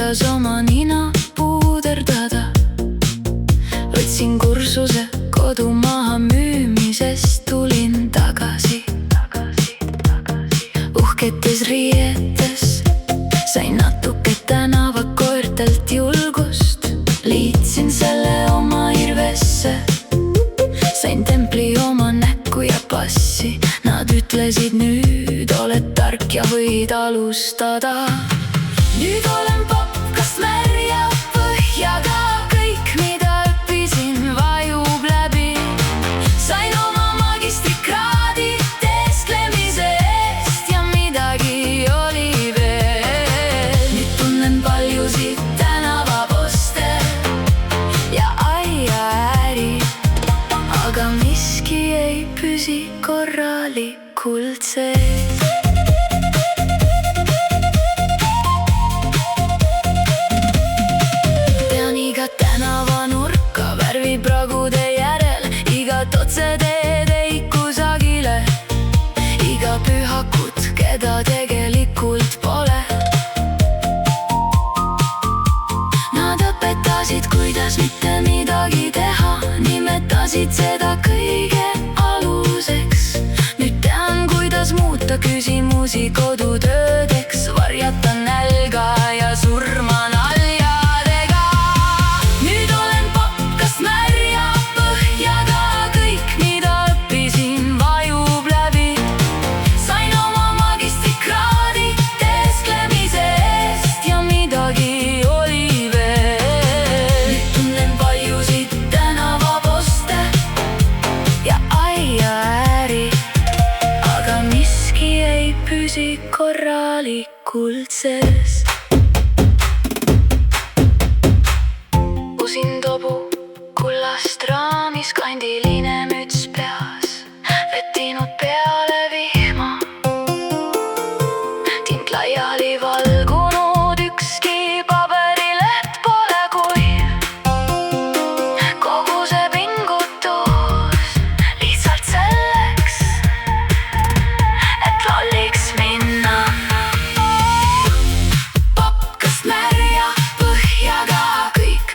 kuidas oma nina puuderdada. Võtsin kursuse kodumaha müümisest, tulin tagasi. Uhketes riietes sain natuke tänavakoertelt julgust. Liitsin selle oma irvesse, sain templi oma näkku ja passi. Nad ütlesid, nüüd oled tark ja võid alustada. Nüüd olen popkast märja põhjaga, kõik mida õppisin vajub läbi. Sain oma magistrikraadi teesklemise eest ja midagi oli veel. Nüüd tunnen paljusid tänavaposte ja aiaääri, aga miski ei püsi korralikult sees. Tänavanurka värvipragude järel, igat otseteed ei kusagile, iga pühakut, keda tegelikult pole. Nad õpetasid, kuidas mitte midagi teha, nimetasid seda kõige aluseks. Nüüd tean, kuidas muuta küsimusi kodutöödeks, varjata nälga ja surma naljadega. Korralikult sees. Usin tobu kullast raamis, kandiline müts peas, vettinud peale vihma. Tint laiali valgunud, ükski paberileht pole kuiv. Kogu see pingutus lihtsalt selleks, et lolliks minna.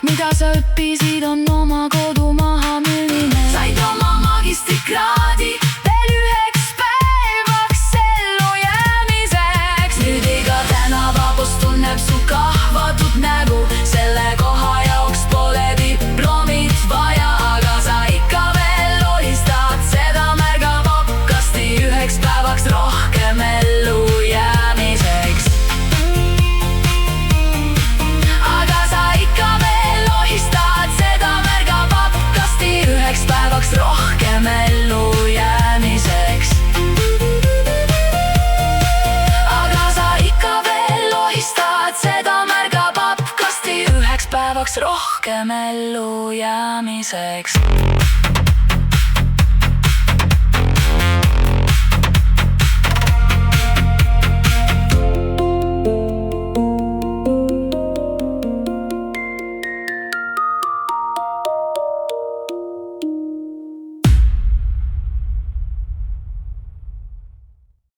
Mida sa õppisid, on oma kodu maha müümine. Said oma magistrikraadi veel üheks päevaks ellu jäämiseks. Nüüd iga tänavapost tunneb su kahvatut nägu. Selle koha jaoks pole diplomit vaja, aga sa ikka veel lohistad, seda märgab popkasti üheks päevaks rohkem ellu jäämiseks. Rohkem ellu jäämiseks. Aga sa ikka veel lohistad, seda märgab popkasti üheks päevaks rohkem ellu jäämiseks.